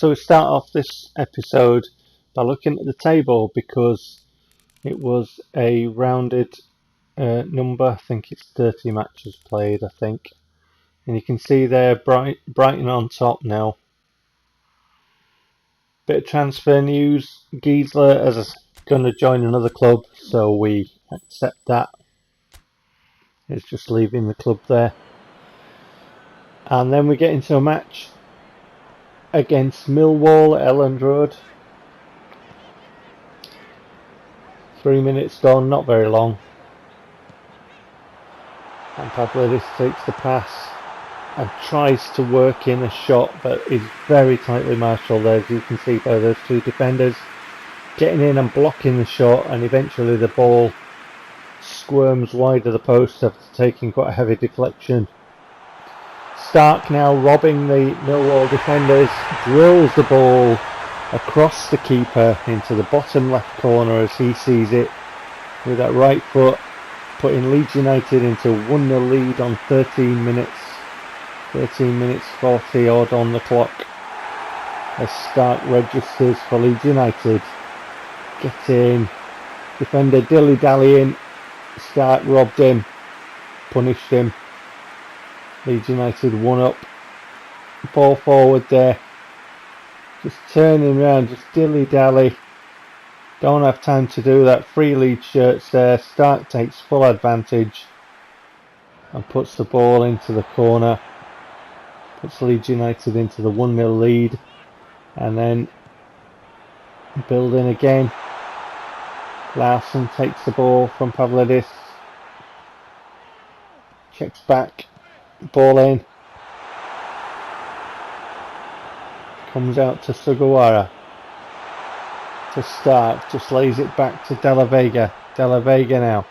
So we start off this episode by looking at the table because it was a rounded number. I think it's 30 matches played, I think. And you can see there Brighton on top now. Bit of transfer news. Giesler is going to join another club, so we accept that. It's just leaving the club there. And then we get into a match against Millwall at Elland Road. 3 minutes gone, not very long. And Pavlidis takes the pass and tries to work in a shot, but is very tightly marshalled there, as you can see by those two defenders getting in and blocking the shot, and eventually the ball squirms wide of the post after taking quite a heavy deflection. Stark now robbing the Millwall defenders, drills the ball across the keeper into the bottom left corner as he sees it with that right foot, putting Leeds United into a 1-0 lead on 13 minutes 40 odd on the clock as Stark registers for Leeds United. Getting defender dilly-dallying, Stark robbed him, punished him. Leeds United 1 up, ball forward there, just turning around, just dilly-dally, don't have time to do that. 3 Leeds shirts there. Stark takes full advantage and puts the ball into the corner, puts Leeds United into the 1-0 lead, and then building again. Larsson takes the ball from Pavlidis, checks back, ball in, comes out to Sugawara, to Stark, just lays it back to Della Vega. Della Vega now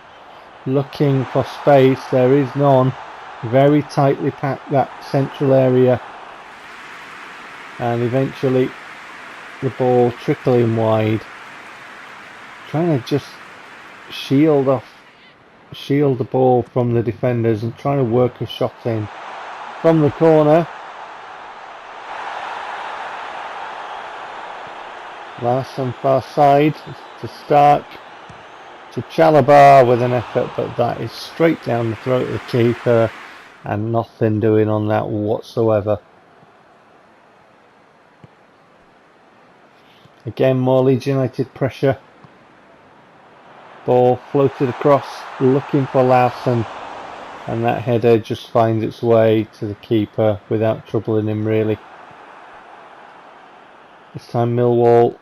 looking for space, there is none, very tightly packed that central area, and eventually the ball trickling wide, trying to just shield the ball from the defenders and trying to work a shot in from the corner. Larsson far side to Stark, to Chalabar with an effort, but that is straight down the throat of the keeper and nothing doing on that whatsoever. Again, more Leeds United pressure. Ball floated across, looking for Larsson, and that header just finds its way to the keeper without troubling him really. This time Millwall,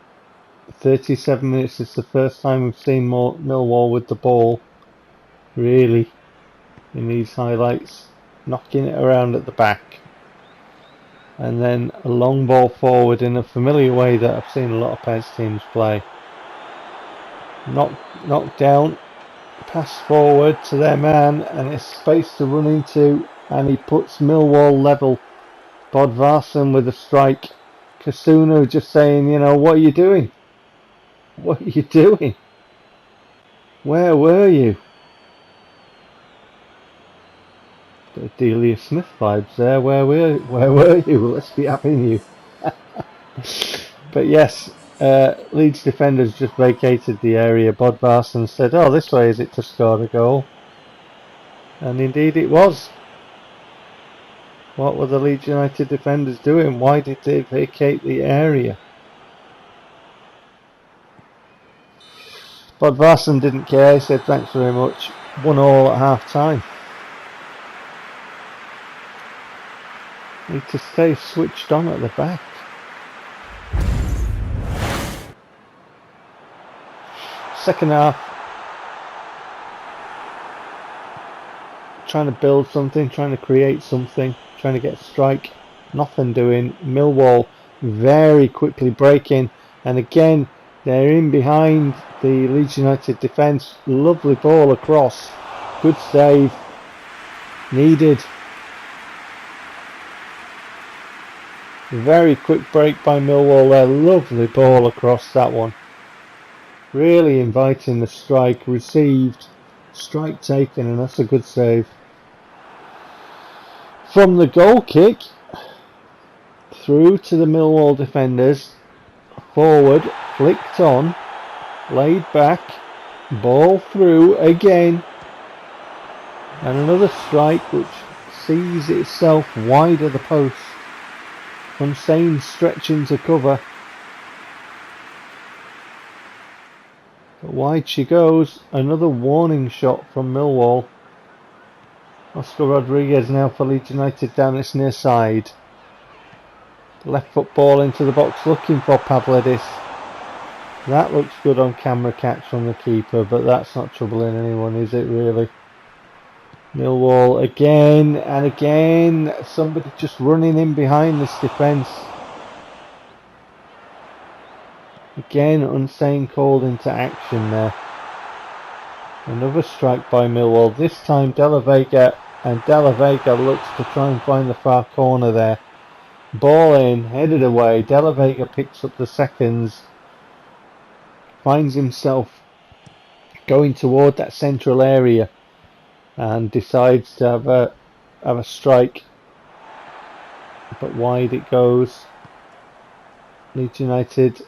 37 minutes, it's the first time we've seen Millwall with the ball, really, in these highlights, knocking it around at the back. And then a long ball forward in a familiar way that I've seen a lot of PES teams play. Knocked down, pass forward to their man, and it's space to run into, and he puts Millwall level. Bodvarsson with a strike. Kasunu just saying, you know, what are you doing? What are you doing? Where were you? Bit of Delia Smith vibes there. Where were you? Let's be having you. But yes, Leeds defenders just vacated the area. Bodvarsson said, oh, this way is it to score a goal? And indeed it was. What were the Leeds United defenders doing? Why did they vacate the area? Bodvarsson didn't care. He said thanks very much. 1-1 at half time. Need to stay switched on at the back. Second half, trying to build something, trying to create something, trying to get a strike, nothing doing. Millwall very quickly breaking, and again they're in behind the Leeds United defence. Lovely ball across, good save, needed. Very quick break by Millwall there, lovely ball across that one. Really inviting the strike, received, strike taken, and that's a good save. From the goal kick, through to the Millwall defenders, forward, flicked on, laid back, ball through again, and another strike which sees itself wide of the post. Hussein stretching to cover, but wide she goes. Another warning shot from Millwall. Oscar Rodriguez now for Leeds United down its near side. Left foot ball into the box looking for Pavlidis. That looks good on camera catch from the keeper, but that's not troubling anyone, is it really? Millwall again and again. Somebody just running in behind this defence. Again, Unsane called into action there. Another strike by Millwall. This time Della Vega, and Della Vega looks to try and find the far corner there. Ball in, headed away. Della Vega picks up the seconds. Finds himself going toward that central area and decides to have a strike, but wide it goes. Leeds United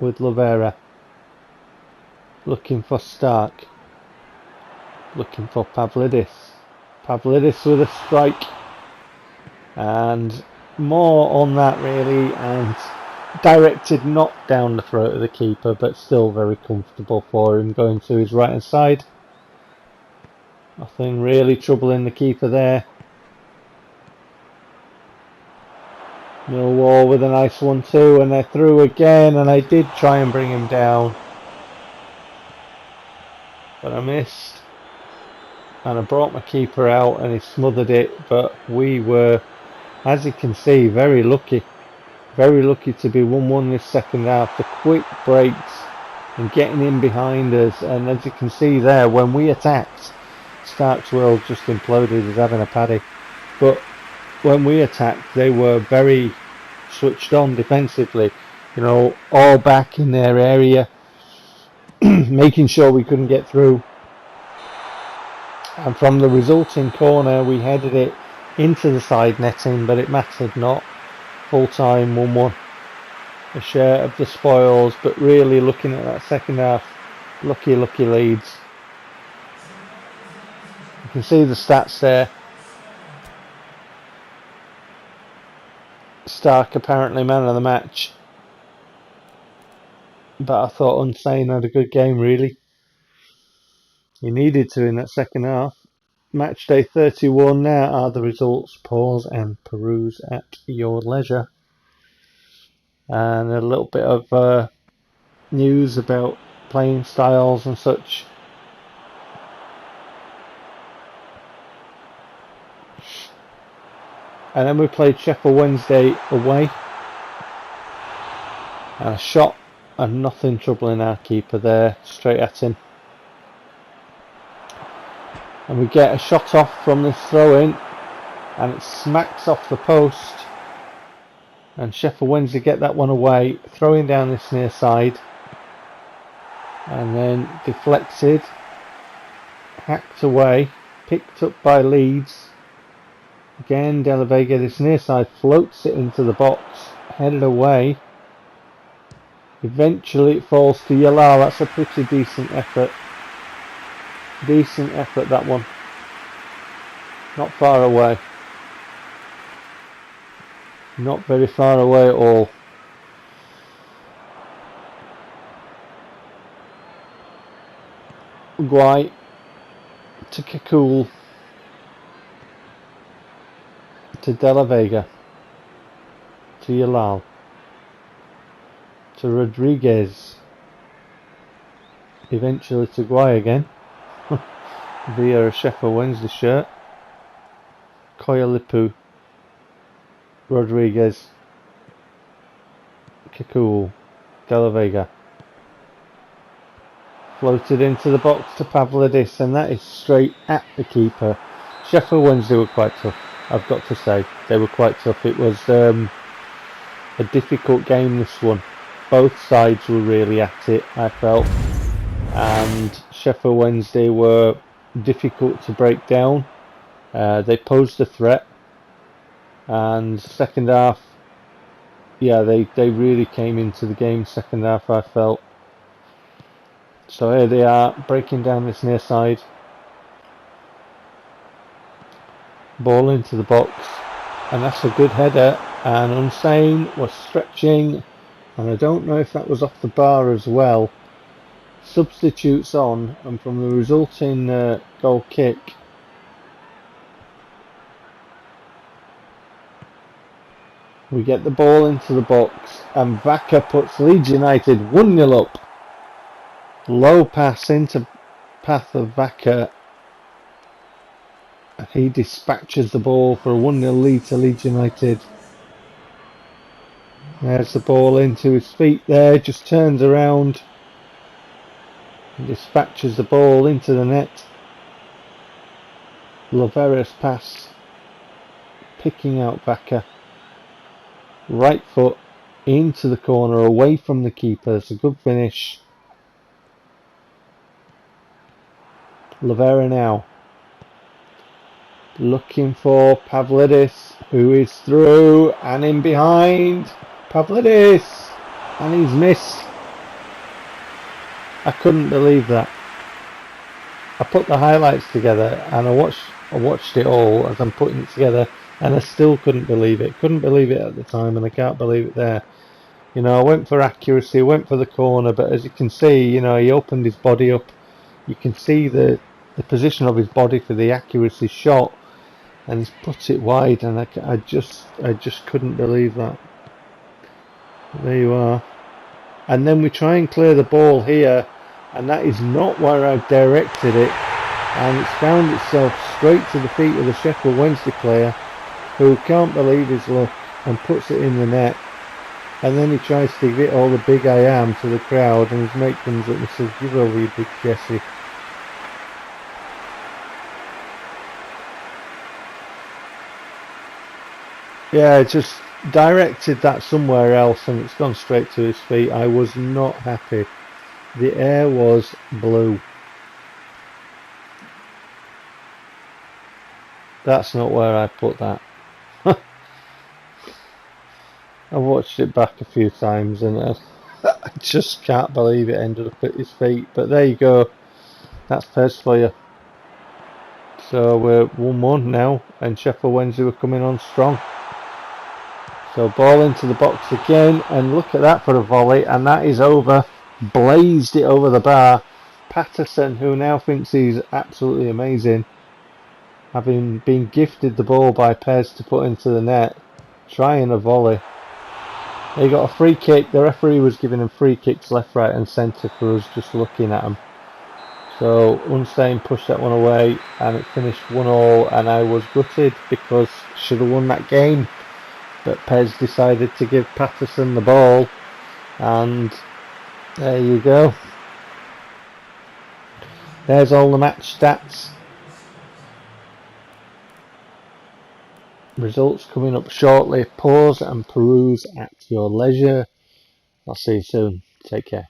with Lovera looking for Stark, looking for Pavlidis. Pavlidis with a strike, and more on that really, and directed not down the throat of the keeper, but still very comfortable for him, going to his right hand side. Nothing really troubling the keeper there. Millwall with a nice 1-2, and they're through again, and I did try and bring him down, but I missed, and I brought my keeper out and he smothered it. But we were, as you can see, very lucky to be 1-1 this second half. The quick breaks and getting in behind us, and as you can see there, when we attacked, Stark's world just imploded as having a paddy. But when we attacked, they were very switched on defensively, you know, all back in their area, making sure we couldn't get through. And from the resulting corner, we headed it into the side netting, but it mattered not. Full time 1-1. A share of the spoils, but really looking at that second half, lucky Leeds. You can see the stats there. Stark apparently man of the match, but I thought Unsane had a good game really. He needed to in that second half. Match day 31 now are the results. Pause and peruse at your leisure. And a little bit of news about playing styles and such. And then we played Sheffield Wednesday away. And a shot and nothing troubling our keeper there, straight at him. And we get a shot off from this throw in, and it smacks off the post. And Sheffield Wednesday get that one away, throwing down this near side. And then deflected, hacked away, picked up by Leeds. Again, Della Vega, this near side, floats it into the box, headed away. Eventually it falls to Yalal. That's a pretty decent effort. Decent effort, that one. Not far away. Not very far away at all. Guai to Kikul to Della Vega to Yalal to Rodriguez, eventually to Guai again via a Sheffield Wednesday shirt. Koyalipu, Rodriguez, Kikul, Della Vega. Floated into the box to Pavlidis, and that is straight at the keeper. Sheffield Wednesday were quite tough, I've got to say. They were quite tough. It was a difficult game, this one. Both sides were really at it, I felt. And Sheffield Wednesday were difficult to break down. They posed a threat. And second half, yeah, they really came into the game second half, I felt. So here they are, breaking down this near side. Ball into the box, and that's a good header. And Unsane was stretching, and I don't know if that was off the bar as well. Substitutes on, and from the resulting goal kick, we get the ball into the box, and Vaca puts Leeds United 1-0 up. Low pass into path of Vaca. He dispatches the ball for a 1-0 lead to Leeds United. There's the ball into his feet there, just turns around and dispatches the ball into the net. Lovera's pass, picking out Vaca. Right foot into the corner, away from the keeper. It's a good finish. Lovera now looking for Pavlidis, who is through and in behind. Pavlidis, and he's missed. I couldn't believe that. I put the highlights together and I watched it all as I'm putting it together, and I still couldn't believe it. Couldn't believe it at the time, and I can't believe it there. You know, I went for accuracy, went for the corner, but as you can see, you know, he opened his body up. You can see the position of his body for the accuracy shot, and he's put it wide, and I just couldn't believe that. There you are. And then we try and clear the ball here, and that is not where I directed it, and it's found itself straight to the feet of the Sheffield Wednesday player, who can't believe his luck and puts it in the net. And then he tries to give it all the big I am to the crowd, and his mate comes up and says, "Give over, you big Jesse." Yeah, just directed that somewhere else and it's gone straight to his feet. I was not happy. The air was blue. That's not where I put that. I watched it back a few times and I just can't believe it ended up at his feet. But there you go. That's PES for you. So we're 1-1 now, and Sheffield Wednesday were coming on strong. So ball into the box again, and look at that for a volley, and that is over. Blazed it over the bar. Patterson, who now thinks he's absolutely amazing, having been gifted the ball by PES to put into the net, trying a volley. He got a free kick. The referee was giving him free kicks left, right and centre for us just looking at him. So Unstein pushed that one away, and it finished 1-1, and I was gutted because should have won that game. But PES decided to give Patterson the ball, and there you go. There's all the match stats. Results coming up shortly. Pause and peruse at your leisure. I'll see you soon. Take care.